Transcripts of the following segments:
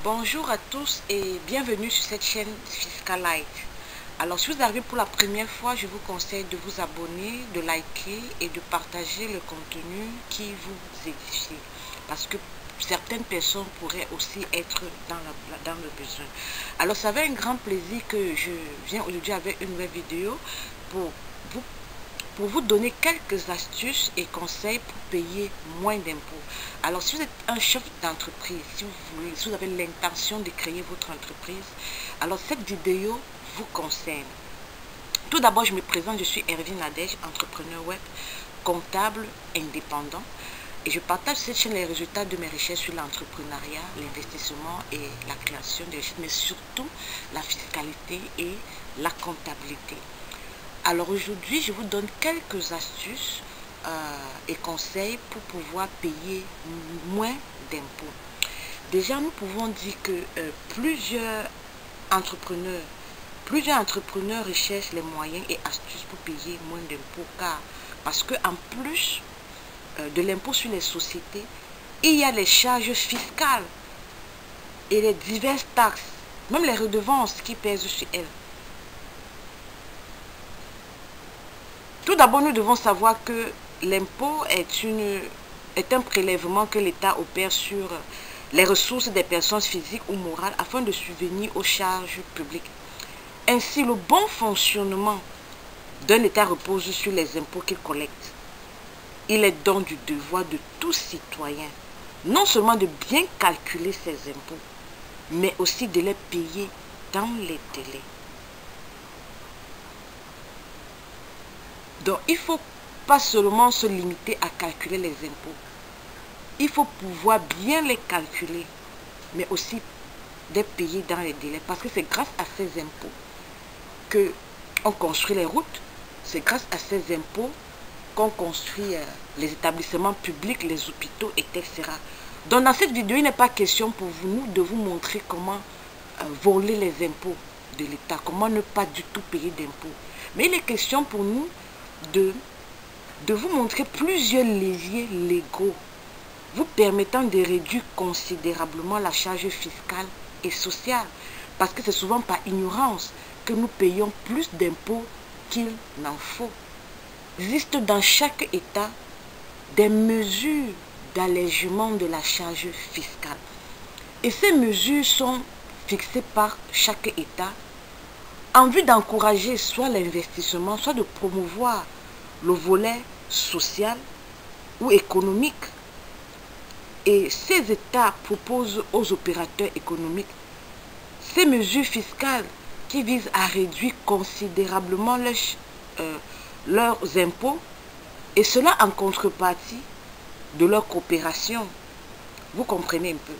Bonjour à tous et bienvenue sur cette chaîne Fiscalite. Alors si vous arrivez pour la première fois, je vous conseille de vous abonner, de liker et de partager le contenu qui vous édifie. Parce que certaines personnes pourraient aussi être dans le besoin. Alors ça fait un grand plaisir que je viens aujourd'hui avec une nouvelle vidéo pour vous donner quelques astuces et conseils pour payer moins d'impôts. Alors, si vous êtes un chef d'entreprise, si vous avez l'intention de créer votre entreprise, alors cette vidéo vous concerne. Tout d'abord, je me présente, je suis Ervine Nadège, entrepreneur web, comptable, indépendant. Et je partage sur cette chaîne les résultats de mes recherches sur l'entrepreneuriat, l'investissement et la création de richesses, mais surtout la fiscalité et la comptabilité. Alors aujourd'hui, je vous donne quelques astuces et conseils pour pouvoir payer moins d'impôts. Déjà, nous pouvons dire que plusieurs entrepreneurs recherchent les moyens et astuces pour payer moins d'impôts, parce qu'en plus de l'impôt sur les sociétés, il y a les charges fiscales et les diverses taxes, même les redevances qui pèsent sur elles. Tout d'abord, nous devons savoir que l'impôt est un prélèvement que l'État opère sur les ressources des personnes physiques ou morales afin de subvenir aux charges publiques. Ainsi, le bon fonctionnement d'un État repose sur les impôts qu'il collecte. Il est donc du devoir de tout citoyen, non seulement de bien calculer ses impôts, mais aussi de les payer dans les délais. Donc, il ne faut pas seulement se limiter à calculer les impôts. Il faut pouvoir bien les calculer, mais aussi les payer dans les délais. Parce que c'est grâce à ces impôts qu'on construit les routes. C'est grâce à ces impôts qu'on construit les établissements publics, les hôpitaux, etc. Donc, dans cette vidéo, il n'est pas question pour nous de vous montrer comment voler les impôts de l'État, comment ne pas du tout payer d'impôts. Mais il est question pour nous de vous montrer plusieurs leviers légaux vous permettant de réduire considérablement la charge fiscale et sociale. Parce que c'est souvent par ignorance que nous payons plus d'impôts qu'il n'en faut. Il existe dans chaque État des mesures d'allègement de la charge fiscale. Et ces mesures sont fixées par chaque État en vue d'encourager soit l'investissement, soit de promouvoir le volet social ou économique. Et ces États proposent aux opérateurs économiques ces mesures fiscales qui visent à réduire considérablement leurs impôts, et cela en contrepartie de leur coopération. Vous comprenez un peu.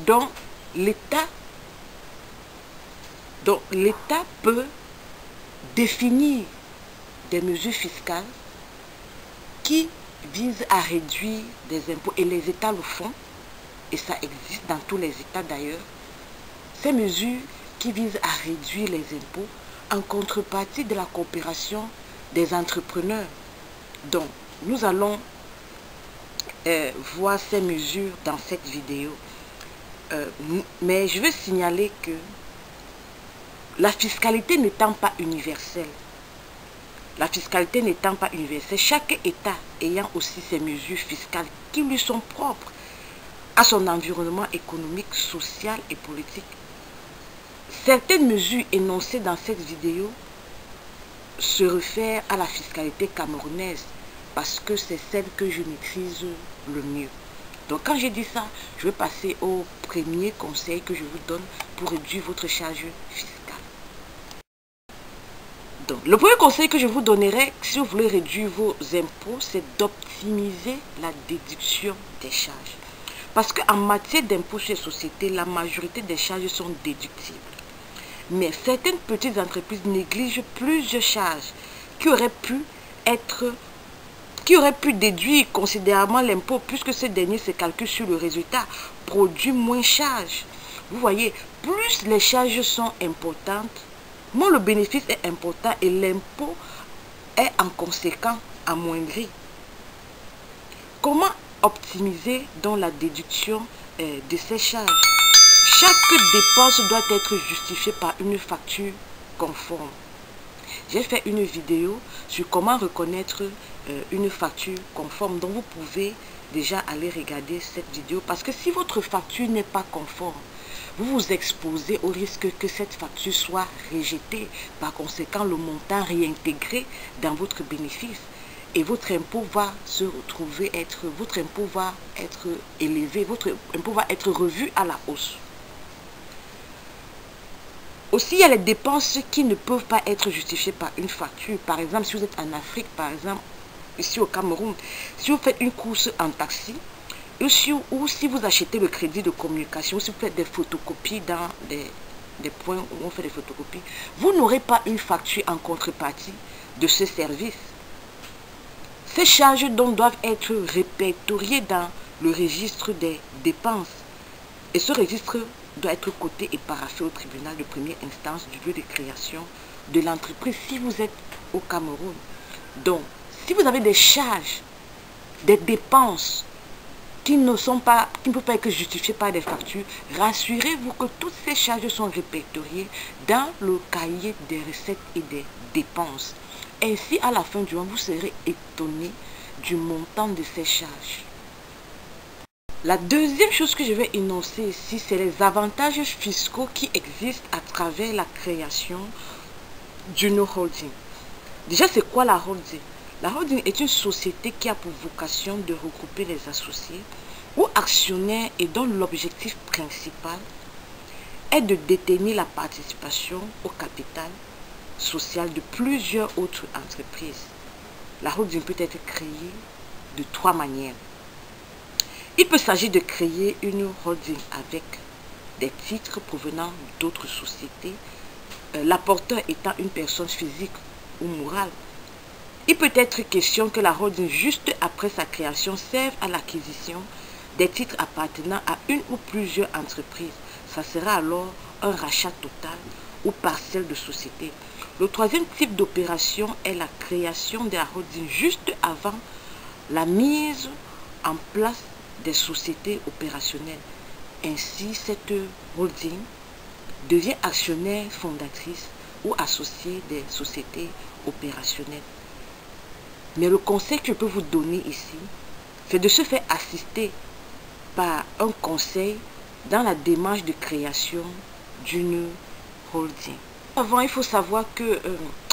Donc, l'État peut définir des mesures fiscales qui visent à réduire des impôts, et les États le font, et ça existe dans tous les États d'ailleurs. Ces mesures qui visent à réduire les impôts en contrepartie de la coopération des entrepreneurs. Donc, nous allons voir ces mesures dans cette vidéo. Mais je veux signaler que la fiscalité n'étant pas universelle, chaque État ayant aussi ses mesures fiscales qui lui sont propres à son environnement économique, social et politique. Certaines mesures énoncées dans cette vidéo se réfèrent à la fiscalité camerounaise parce que c'est celle que je maîtrise le mieux. Donc quand j'ai dit ça, je vais passer au premier conseil que je vous donne pour réduire votre charge fiscale. Donc, le premier conseil que je vous donnerai si vous voulez réduire vos impôts, c'est d'optimiser la déduction des charges. Parce qu'en matière d'impôts sur les sociétés, la majorité des charges sont déductibles. Mais certaines petites entreprises négligent plusieurs charges qui auraient pu déduire considérablement l'impôt, puisque ce dernier se calcule sur le résultat, produit moins charges. Vous voyez, plus les charges sont importantes, moins le bénéfice est important et l'impôt est en conséquent amoindri. Comment optimiser donc la déduction de ces charges? Chaque dépense doit être justifiée par une facture conforme. J'ai fait une vidéo sur comment reconnaître une facture conforme, donc vous pouvez déjà aller regarder cette vidéo, parce que si votre facture n'est pas conforme, vous vous exposez au risque que cette facture soit rejetée. Par conséquent, le montant réintégré dans votre bénéfice et votre impôt va se retrouver votre impôt va être élevé, votre impôt va être revu à la hausse. Aussi, il y a les dépenses qui ne peuvent pas être justifiées par une facture. Par exemple, si vous êtes en Afrique, par exemple, ici au Cameroun, si vous faites une course en taxi, ou si vous achetez le crédit de communication, si vous faites des photocopies dans des points où on fait des photocopies, vous n'aurez pas une facture en contrepartie de ce service. Ces charges donc doivent être répertoriées dans le registre des dépenses. Et ce registre doit être coté et paraphé au tribunal de première instance du lieu de création de l'entreprise si vous êtes au Cameroun. Donc, si vous avez des charges, des dépenses qui ne peuvent pas être justifiées par des factures, rassurez-vous que toutes ces charges sont répertoriées dans le cahier des recettes et des dépenses. Ainsi, à la fin du mois, vous serez étonné du montant de ces charges. La deuxième chose que je vais énoncer ici, c'est les avantages fiscaux qui existent à travers la création d'une holding. Déjà, c'est quoi la holding? La holding est une société qui a pour vocation de regrouper les associés ou actionnaires et dont l'objectif principal est de détenir la participation au capital social de plusieurs autres entreprises. La holding peut être créée de trois manières. Il peut s'agir de créer une holding avec des titres provenant d'autres sociétés, l'apporteur étant une personne physique ou morale. Il peut être question que la holding, juste après sa création, serve à l'acquisition des titres appartenant à une ou plusieurs entreprises. Ça sera alors un rachat total ou partiel de société. Le troisième type d'opération est la création de la holding juste avant la mise en place des sociétés opérationnelles. Ainsi, cette holding devient actionnaire fondatrice ou associée des sociétés opérationnelles. Mais le conseil que je peux vous donner ici, c'est de se faire assister par un conseil dans la démarche de création d'une holding. Avant, il faut savoir que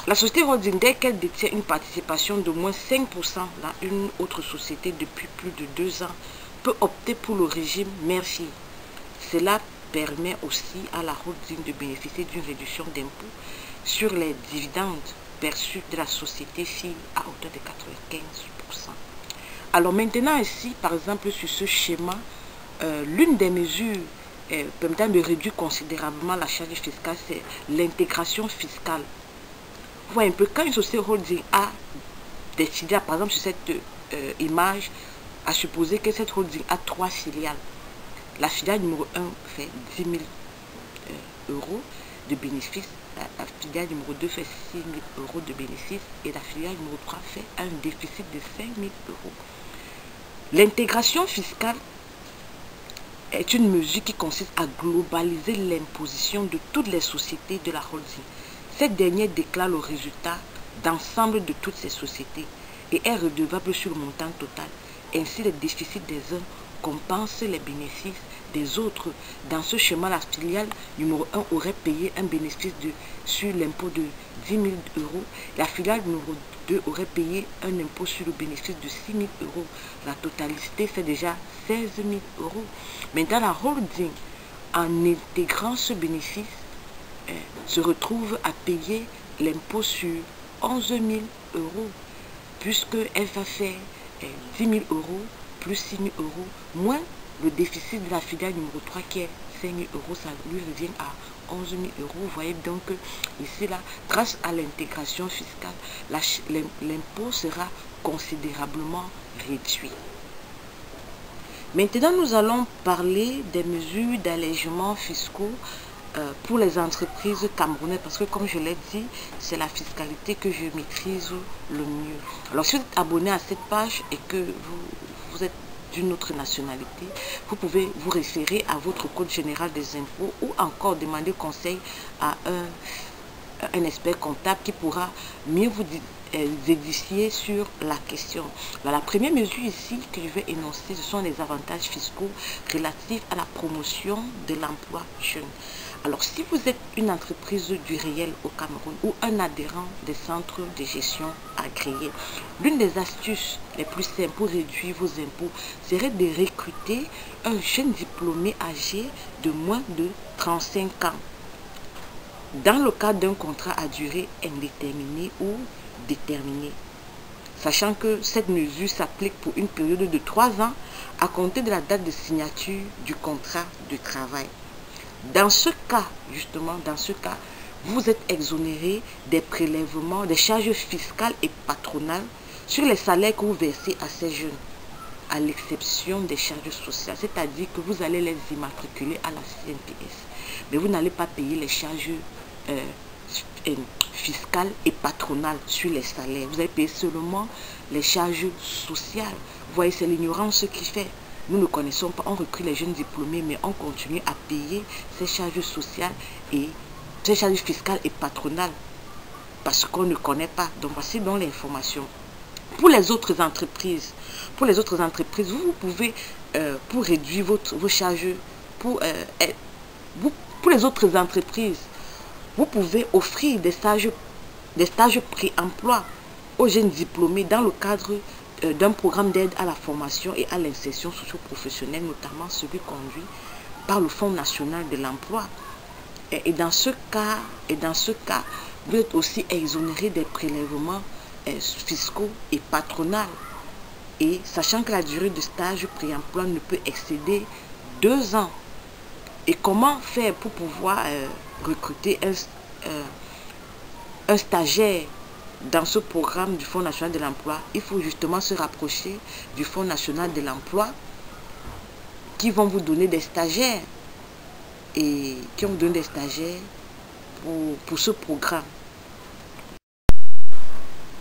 la société holding, dès qu'elle détient une participation de moins 5% dans une autre société depuis plus de 2 ans, peut opter pour le régime merci. Cela permet aussi à la holding de bénéficier d'une réduction d'impôt sur les dividendes perçus de la société fille à hauteur de 95%. Alors maintenant ici, par exemple sur ce schéma, l'une des mesures permettant de réduire considérablement la charge fiscale, c'est l'intégration fiscale. Vous voyez un peu, quand une société holding a des filiales, par exemple sur cette image, à supposer que cette holding a 3 filiales. La filiale numéro 1 fait 10 000 euros de bénéfices, la filiale numéro 2 fait 6 000 euros de bénéfices et la filiale numéro 3 fait un déficit de 5 000 euros. L'intégration fiscale est une mesure qui consiste à globaliser l'imposition de toutes les sociétés de la holding. Cette dernière déclare le résultat d'ensemble de toutes ces sociétés et est redevable sur le montant total. Ainsi, les déficits des uns compensent les bénéfices des autres. Dans ce schéma, la filiale numéro 1 aurait payé un bénéfice sur l'impôt de 10 000 euros. La filiale numéro 2 aurait payé un impôt sur le bénéfice de 6 000 euros. La totalité fait déjà 16 000 euros. Maintenant, la holding, en intégrant ce bénéfice, se retrouve à payer l'impôt sur 11 000 euros, puisqu'elle va faire 10 000 euros plus 6 000 euros, moins le déficit de la filiale numéro 3 qui est 5 000 euros, ça lui revient à 11 000 euros. Vous voyez donc que ici, là, grâce à l'intégration fiscale, l'impôt sera considérablement réduit. Maintenant, nous allons parler des mesures d'allègement fiscaux pour les entreprises camerounaises, parce que comme je l'ai dit, c'est la fiscalité que je maîtrise le mieux. Alors si vous êtes abonné à cette page et que vous êtes d'une autre nationalité, vous pouvez vous référer à votre code général des impôts ou encore demander conseil à un expert comptable qui pourra mieux vous édifier sur la question. La première mesure ici que je vais énoncer, ce sont les avantages fiscaux relatifs à la promotion de l'emploi jeune. Alors, si vous êtes une entreprise du réel au Cameroun ou un adhérent des centres de gestion agréés, l'une des astuces les plus simples pour réduire vos impôts serait de recruter un jeune diplômé âgé de moins de 35 ans dans le cadre d'un contrat à durée indéterminée ou déterminée, sachant que cette mesure s'applique pour une période de 3 ans à compter de la date de signature du contrat de travail. Dans ce cas, justement, vous êtes exonéré des prélèvements, des charges fiscales et patronales sur les salaires que vous versez à ces jeunes, à l'exception des charges sociales, c'est-à-dire que vous allez les immatriculer à la CNPS, mais vous n'allez pas payer les charges fiscales et patronales sur les salaires. Vous allez payer seulement les charges sociales. Vous voyez, c'est l'ignorance qui fait. Nous ne connaissons pas, on recrute les jeunes diplômés, mais on continue à payer ces charges sociales et ces charges fiscales et patronales parce qu'on ne connaît pas. Donc voici donc l'information. Pour les autres entreprises, vous pouvez, pour réduire vos charges, pour les autres entreprises, vous pouvez offrir des stages pré-emploi aux jeunes diplômés dans le cadre d'un programme d'aide à la formation et à l'insertion socio-professionnelle, notamment celui conduit par le Fonds national de l'emploi. Et dans ce cas, vous êtes aussi exonéré des prélèvements fiscaux et patronaux. Et sachant que la durée de stage pré-emploi ne peut excéder 2 ans. Et comment faire pour pouvoir recruter un stagiaire dans ce programme du Fonds national de l'emploi? Il faut justement se rapprocher du Fonds national de l'emploi qui vont vous donner des stagiaires et qui ont donné des stagiaires pour ce programme.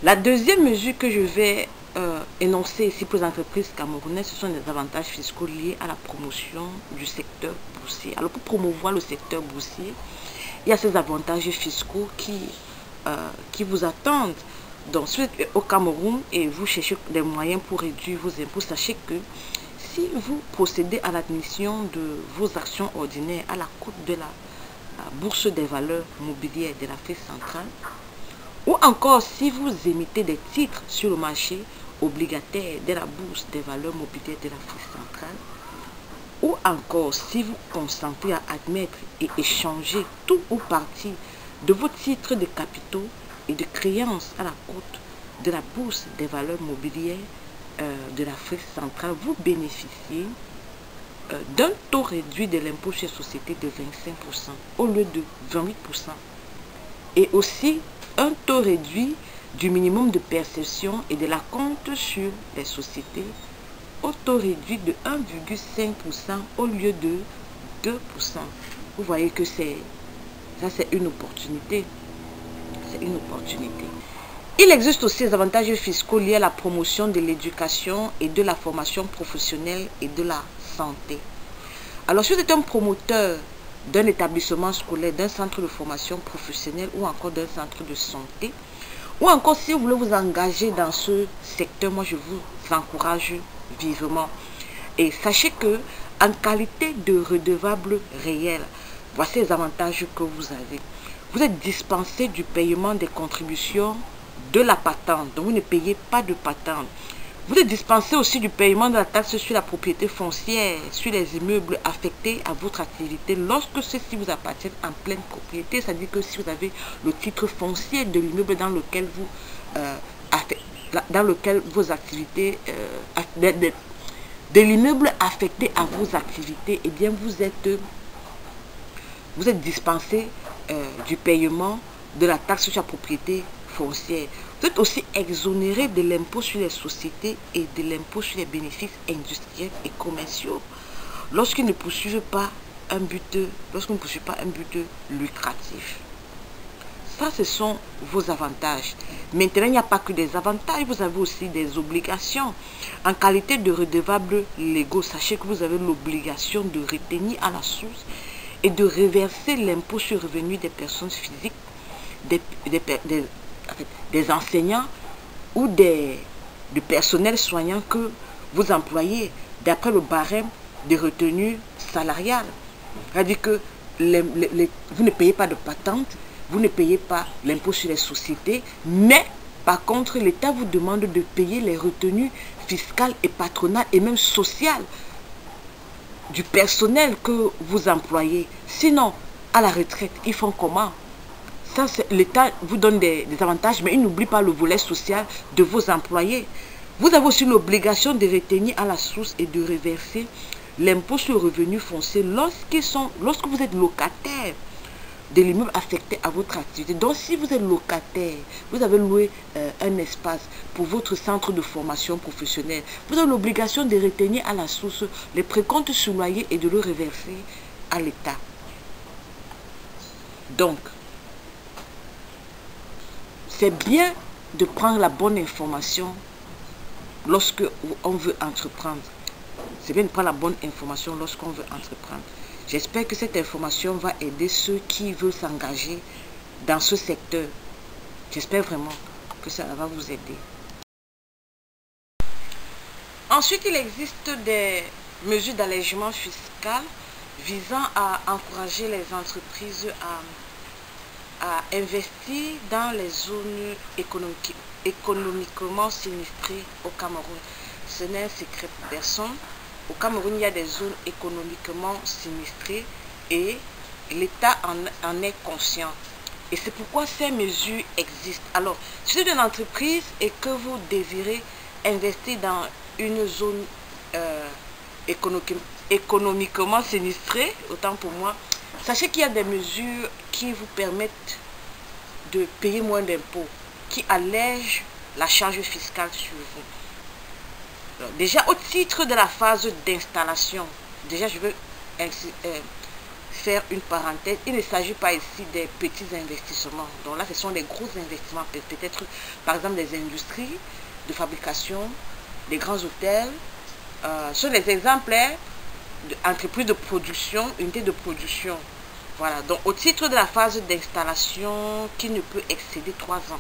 La deuxième mesure que je vais énoncer ici pour les entreprises camerounaises, ce sont les avantages fiscaux liés à la promotion du secteur boursier. Alors pour promouvoir le secteur boursier, il y a ces avantages fiscaux qui vous attendent. Donc si vous êtes au Cameroun et vous cherchez des moyens pour réduire vos impôts, sachez que si vous procédez à l'admission de vos actions ordinaires à la cote de la bourse des valeurs mobilières de l'Afrique centrale, ou encore si vous émettez des titres sur le marché obligataire de la bourse des valeurs mobilières de l'Afrique centrale, ou encore si vous consentez à admettre et échanger tout ou partie de vos titres de capitaux et de créances à la cote de la bourse des valeurs mobilières de l'Afrique centrale, vous bénéficiez d'un taux réduit de l'impôt sur les sociétés de 25% au lieu de 28%. Et aussi un taux réduit du minimum de perception et de la compte sur les sociétés au taux réduit de 1,5% au lieu de 2%. Vous voyez que ça c'est une opportunité. C'est une opportunité. Il existe aussi des avantages fiscaux liés à la promotion de l'éducation et de la formation professionnelle et de la santé. Alors si vous êtes un promoteur d'un établissement scolaire, d'un centre de formation professionnelle ou encore d'un centre de santé, ou encore si vous voulez vous engager dans ce secteur, moi je vous encourage vivement. Et sachez que en qualité de redevable réel, voici les avantages que vous avez. Vous êtes dispensé du paiement des contributions de la patente, donc vous ne payez pas de patente. Vous êtes dispensé aussi du paiement de la taxe sur la propriété foncière, sur les immeubles affectés à votre activité lorsque ceux-ci vous appartiennent en pleine propriété, c'est-à-dire que si vous avez le titre foncier de l'immeuble dans lequel vos activités, de l'immeuble affecté à vos activités, eh bien vous êtes dispensé du paiement de la taxe sur la propriété foncière. Vous êtes aussi exonéré de l'impôt sur les sociétés et de l'impôt sur les bénéfices industriels et commerciaux lorsqu'ils ne poursuivent pas un but lucratif. Ça, ce sont vos avantages. Maintenant, il n'y a pas que des avantages, vous avez aussi des obligations. En qualité de redevable légaux, sachez que vous avez l'obligation de retenir à la source et de reverser l'impôt sur revenu des personnes physiques, des enseignants ou du personnel soignant que vous employez d'après le barème de retenue salariale. C'est-à-dire que vous ne payez pas de patente, vous ne payez pas l'impôt sur les sociétés, mais par contre, l'État vous demande de payer les retenues fiscales et patronales et même sociales du personnel que vous employez. Sinon, à la retraite, ils font comment? Ça, l'État vous donne des avantages, mais il n'oublie pas le volet social de vos employés. Vous avez aussi l'obligation de retenir à la source et de reverser l'impôt sur le revenu foncier lorsque vous êtes locataire de l'immeuble affecté à votre activité. Donc, si vous êtes locataire, vous avez loué un espace pour votre centre de formation professionnelle, vous avez l'obligation de retenir à la source les précomptes sur loyer et de le reverser à l'État. Donc, c'est bien de prendre la bonne information lorsque on veut entreprendre. C'est bien de prendre la bonne information lorsqu'on veut entreprendre. J'espère que cette information va aider ceux qui veulent s'engager dans ce secteur. J'espère vraiment que ça va vous aider. Ensuite, il existe des mesures d'allègement fiscal visant à encourager les entreprises à investir dans les zones économiquement sinistrées au Cameroun. Ce n'est un secret pour personne. Au Cameroun, il y a des zones économiquement sinistrées et l'État en est conscient. Et c'est pourquoi ces mesures existent. Alors, si vous êtes une entreprise et que vous désirez investir dans une zone économiquement sinistrée, autant pour moi, sachez qu'il y a des mesures qui vous permettent de payer moins d'impôts, qui allègent la charge fiscale sur vous. Alors, déjà, au titre de la phase d'installation, déjà je veux faire une parenthèse. Il ne s'agit pas ici des petits investissements. Donc là, ce sont des gros investissements. Peut-être, par exemple, des industries de fabrication, des grands hôtels. Ce sont des exemples d'entreprises de production, unités de production. Voilà. Donc, au titre de la phase d'installation qui ne peut excéder 3 ans,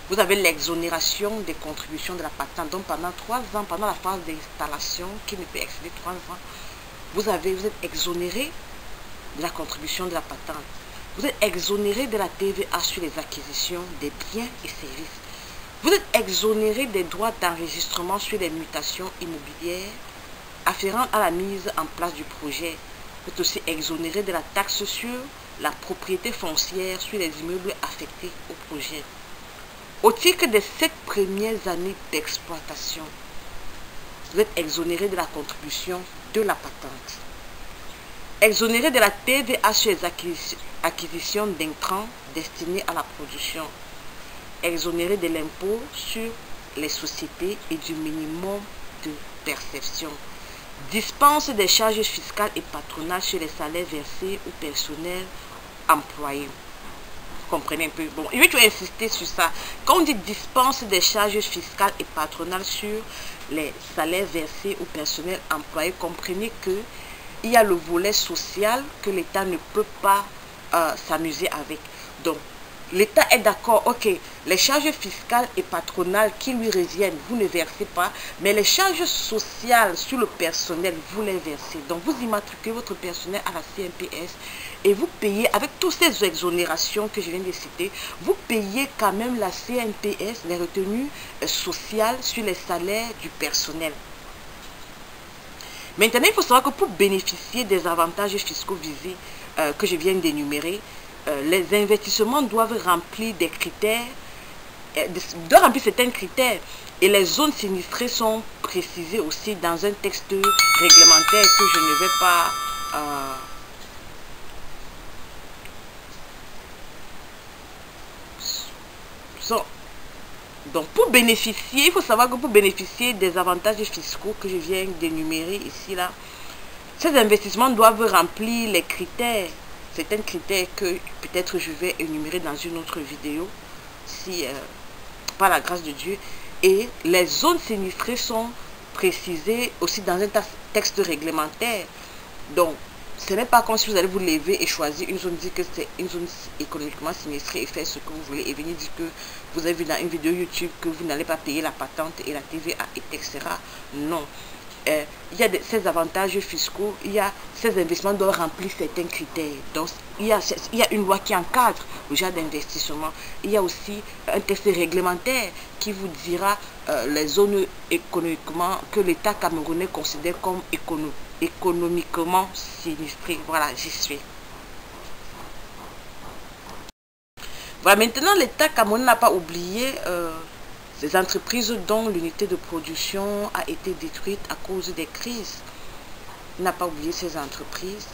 vous avez l'exonération des contributions de la patente. Donc, pendant 3 ans, pendant la phase d'installation qui ne peut excéder 3 ans, vous êtes exonéré de la contribution de la patente. Vous êtes exonéré de la TVA sur les acquisitions des biens et services. Vous êtes exonéré des droits d'enregistrement sur les mutations immobilières afférentes à la mise en place du projet. Vous êtes aussi exonéré de la taxe sur la propriété foncière sur les immeubles affectés au projet. Au titre des 7 premières années d'exploitation, vous êtes exonéré de la contribution de la patente. Exonéré de la TVA sur les acquisitions d'intrants destinés à la production. Exonéré de l'impôt sur les sociétés et du minimum de perception. Dispense des charges fiscales et patronales sur les salaires versés au personnel employé. Vous comprenez un peu? Bon, je vais toujours insister sur ça. Quand on dit dispense des charges fiscales et patronales sur les salaires versés au personnel employé, comprenez qu'il y a le volet social que l'État ne peut pas s'amuser avec. Donc, l'État est d'accord, ok, les charges fiscales et patronales qui lui reviennent, vous ne versez pas, mais les charges sociales sur le personnel, vous les versez. Donc, vous immatriculez votre personnel à la CNPS et vous payez, avec toutes ces exonérations que je viens de citer, vous payez quand même la CNPS, les retenues sociales sur les salaires du personnel. Maintenant, il faut savoir que pour bénéficier des avantages fiscaux visés que je viens d'énumérer, les investissements doivent remplir des critères, doivent remplir certains critères. Et les zones sinistrées sont précisées aussi dans un texte réglementaire que je ne vais pas... Donc, pour bénéficier, il faut savoir que pour bénéficier des avantages fiscaux que je viens d'énumérer ici, là, ces investissements doivent remplir les critères. certains critères que peut-être je vais énumérer dans une autre vidéo, si par la grâce de Dieu. Et les zones sinistrées sont précisées aussi dans un texte réglementaire. Donc, ce n'est pas comme si vous allez vous lever et choisir une zone, dire que c'est une zone économiquement sinistrée et faire ce que vous voulez et venir dire que vous avez vu dans une vidéo YouTube que vous n'allez pas payer la patente et la TVA, etc. Non. Il y a ces avantages fiscaux, il y a ces investissements doivent remplir certains critères. Donc, il y a une loi qui encadre le genre d'investissement. Il y a aussi un texte réglementaire qui vous dira les zones économiquement que l'État camerounais considère comme économiquement sinistrées. Voilà, j'y suis. Voilà, maintenant l'État camerounais n'a pas oublié ces entreprises dont l'unité de production a été détruite à cause des crises. Il n'a pas oublié ces entreprises.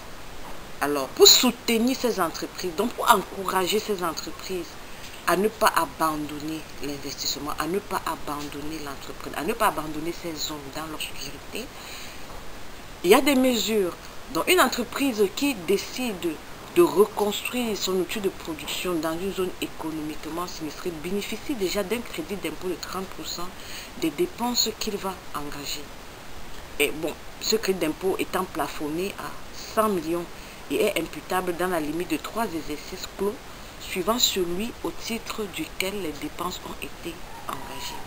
Alors, pour soutenir ces entreprises, donc pour encourager ces entreprises à ne pas abandonner l'investissement, à ne pas abandonner l'entreprise, à ne pas abandonner ces zones dans l'obscurité, il y a des mesures. Donc, une entreprise qui décide de reconstruire son outil de production dans une zone économiquement sinistrée bénéficie déjà d'un crédit d'impôt de 30% des dépenses qu'il va engager. Et bon, ce crédit d'impôt étant plafonné à 100 millions et est imputable dans la limite de 3 exercices clos, suivant celui au titre duquel les dépenses ont été engagées.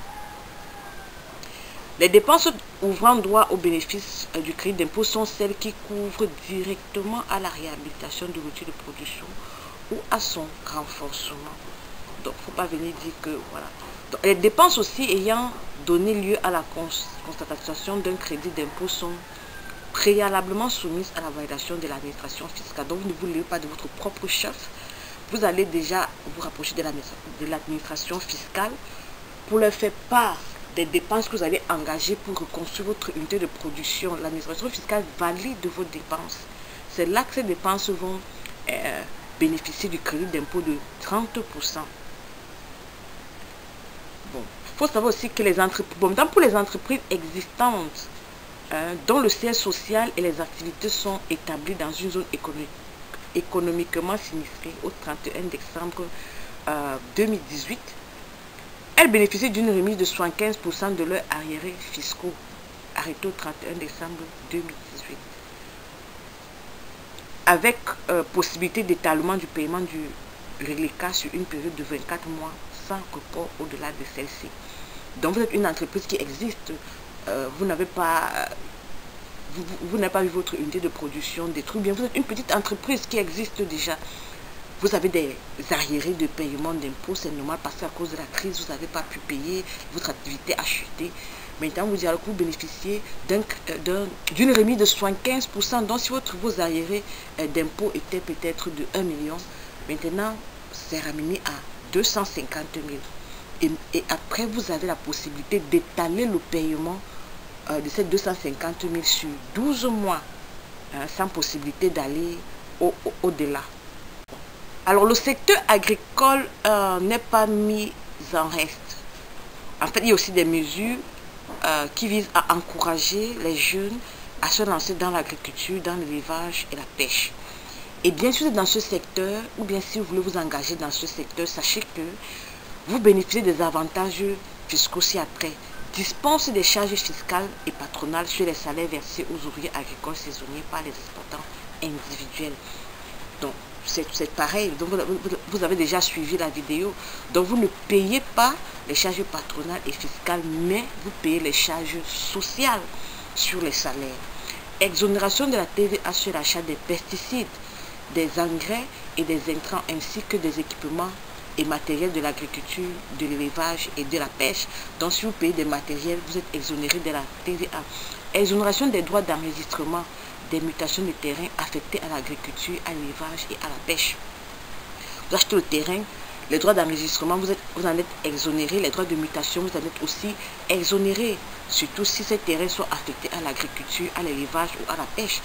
Les dépenses ouvrant droit au bénéfice du crédit d'impôt sont celles qui couvrent directement à la réhabilitation de l'outil de production ou à son renforcement. Donc, il ne faut pas venir dire que voilà. Donc, les dépenses aussi ayant donné lieu à la constatation d'un crédit d'impôt sont préalablement soumises à la validation de l'administration fiscale. Donc, vous ne vous levez pas de votre propre chef. Vous allez déjà vous rapprocher de l'administration fiscale pour leur faire part des dépenses que vous allez engager pour reconstruire votre unité de production. L'administration fiscale valide vos dépenses. C'est là que ces dépenses vont bénéficier du crédit d'impôt de 30%. Bon, il faut savoir aussi que les entreprises, pour les entreprises existantes, dont le siège social et les activités sont établis dans une zone économiquement sinistrée au 31 décembre 2018, elles bénéficient d'une remise de 75% de leurs arriérés fiscaux, arrêtés au 31 décembre 2018, avec possibilité d'étalement du paiement du reliquat sur une période de 24 mois sans report au-delà de celle-ci. Donc vous êtes une entreprise qui existe, vous n'avez pas vu votre unité de production détruite, bien vous êtes une petite entreprise qui existe déjà. Vous avez des arriérés de paiement d'impôts, c'est normal parce qu'à cause de la crise, vous n'avez pas pu payer, votre activité a chuté. Maintenant, vous allez vous bénéficier d'une remise de 75%. Donc, si vos arriérés d'impôts étaient peut-être de 1 million, maintenant, c'est ramené à 250 000. Et après, vous avez la possibilité d'étaler le paiement de ces 250 000 sur 12 mois, sans possibilité d'aller au-delà. Alors, le secteur agricole n'est pas mis en reste. En fait, il y a aussi des mesures qui visent à encourager les jeunes à se lancer dans l'agriculture, dans l'élevage et la pêche. Et bien sûr, dans ce secteur, ou bien si vous voulez vous engager dans ce secteur, sachez que vous bénéficiez des avantages fiscaux ci-après. Dispense des charges fiscales et patronales sur les salaires versés aux ouvriers agricoles saisonniers par les exploitants individuels. Donc, c'est pareil. Donc, vous avez déjà suivi la vidéo. Donc, vous ne payez pas les charges patronales et fiscales, mais vous payez les charges sociales sur les salaires. Exonération de la TVA sur l'achat des pesticides, des engrais et des intrants, ainsi que des équipements et matériels de l'agriculture, de l'élevage et de la pêche. Donc, si vous payez des matériels, vous êtes exonéré de la TVA. Exonération des droits d'enregistrement des mutations de terrain affectés à l'agriculture, à l'élevage et à la pêche. Vous achetez le terrain, les droits d'enregistrement, vous en êtes exonéré. Les droits de mutation, vous en êtes aussi exonéré. Surtout si ces terrains sont affectés à l'agriculture, à l'élevage ou à la pêche.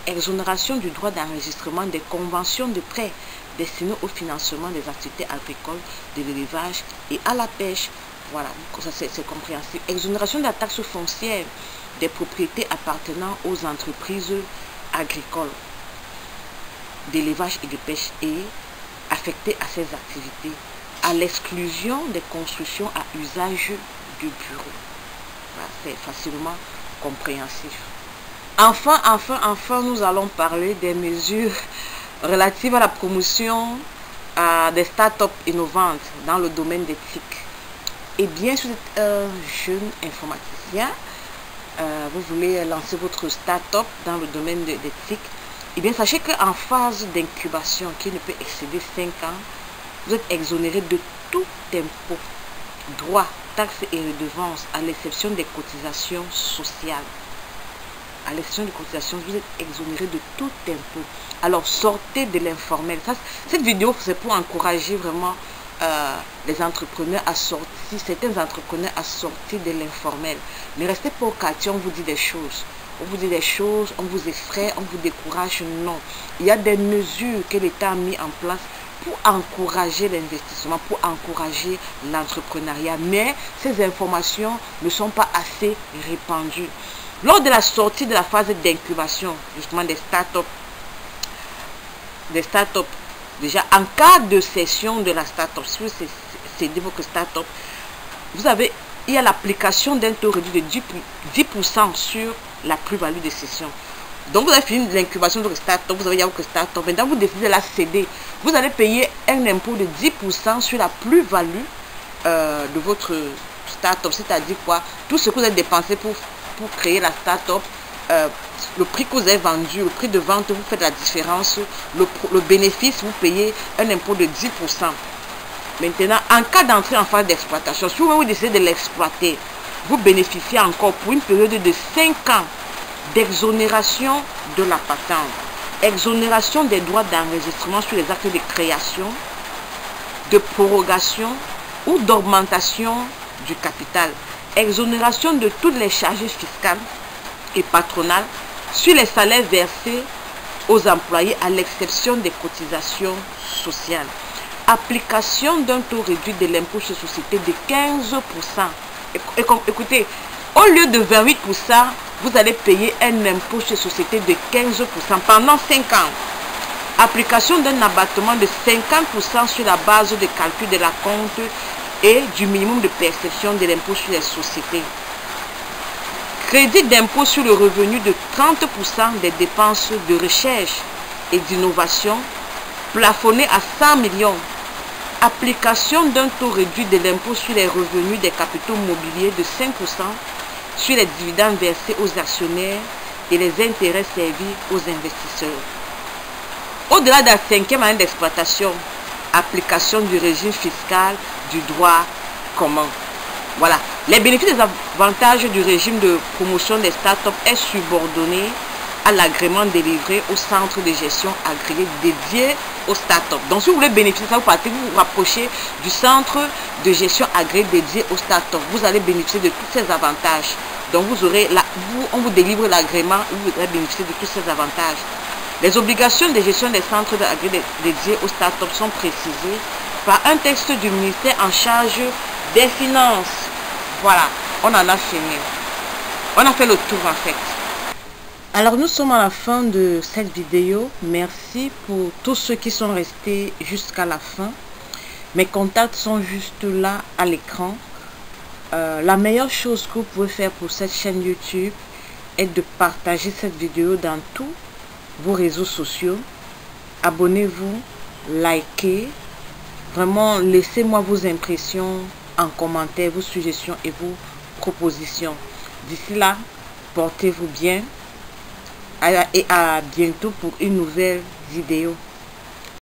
Exonération du droit d'enregistrement des conventions de prêt destinées au financement des activités agricoles, de l'élevage et à la pêche. Voilà, ça c'est compréhensible. Exonération de la taxe foncière des propriétés appartenant aux entreprises agricoles. d'élevage et de pêche est affecté à ces activités, à l'exclusion des constructions à usage du bureau. Voilà, c'est facilement compréhensif. Enfin, nous allons parler des mesures relatives à la promotion des startups innovantes dans le domaine d'éthique. Et bien sûr, vous êtes un jeune informaticien, vous voulez lancer votre startup dans le domaine d'éthique, et bien sachez qu'en phase d'incubation qui ne peut excéder 5 ans, vous êtes exonéré de tout impôt, droits, taxes et redevances, à l'exception des cotisations sociales. À l'exception des cotisations, vous êtes exonéré de tout impôt. Alors sortez de l'informel. Cette vidéo, c'est pour encourager vraiment les entrepreneurs à sortir, certains entrepreneurs à sortir de l'informel. Ne restez pas au quartier, on vous dit des choses. On vous dit des choses, on vous effraie, on vous décourage. Non. Il y a des mesures que l'État a mis en place pour encourager l'investissement, pour encourager l'entrepreneuriat. Mais ces informations ne sont pas assez répandues. Lors de la sortie de la phase d'incubation, justement des startups, déjà en cas de cession de la startup, si vous cédez votre startup, il y a l'application d'un taux réduit de 10% sur la plus-value de cession. Donc vous avez fini l'incubation de votre startup, vous avez votre startup, maintenant vous décidez de la céder. Vous allez payer un impôt de 10% sur la plus-value de votre startup, c'est-à-dire quoi? Tout ce que vous avez dépensé pour créer la startup, le prix que vous avez vendu, le prix de vente, vous faites la différence, le bénéfice, vous payez un impôt de 10%. Maintenant, en cas d'entrée en phase d'exploitation, si vous décidez de l'exploiter, vous bénéficiez encore pour une période de 5 ans d'exonération de la patente, exonération des droits d'enregistrement sur les actes de création, de prorogation ou d'augmentation du capital, exonération de toutes les charges fiscales et patronales sur les salaires versés aux employés à l'exception des cotisations sociales, application d'un taux réduit de l'impôt sur société de 15%. Écoutez, au lieu de 28%, vous allez payer un impôt sur société de 15% pendant 5 ans. Application d'un abattement de 50% sur la base de calcul de la compte et du minimum de perception de l'impôt sur les sociétés. Crédit d'impôt sur le revenu de 30% des dépenses de recherche et d'innovation plafonné à 100 millions. Application d'un taux réduit de l'impôt sur les revenus des capitaux mobiliers de 5% sur les dividendes versés aux actionnaires et les intérêts servis aux investisseurs. Au-delà de la 5e année d'exploitation, application du régime fiscal du droit commun. Voilà. Les bénéfices et avantages du régime de promotion des startups est subordonné à l'agrément délivré au centre de gestion agréé dédié aux startups. Donc si vous voulez bénéficier de ça, vous vous rapprochez du centre de gestion agréé dédié aux startups. Vous allez bénéficier de tous ces avantages. Donc on vous délivre l'agrément et vous allez bénéficier de tous ces avantages. Les obligations de gestion des centres agréés dédiés aux startups sont précisées par un texte du ministère en charge des Finances. Voilà, on en a fini. On a fait le tour en fait. Alors nous sommes à la fin de cette vidéo. Merci pour tous ceux qui sont restés jusqu'à la fin. Mes contacts sont juste là à l'écran. La meilleure chose que vous pouvez faire pour cette chaîne YouTube est de partager cette vidéo dans tous vos réseaux sociaux. Abonnez-vous, likez. Vraiment, laissez-moi vos impressions en commentaire, vos suggestions et vos propositions. D'ici là, portez-vous bien et à bientôt pour une nouvelle vidéo.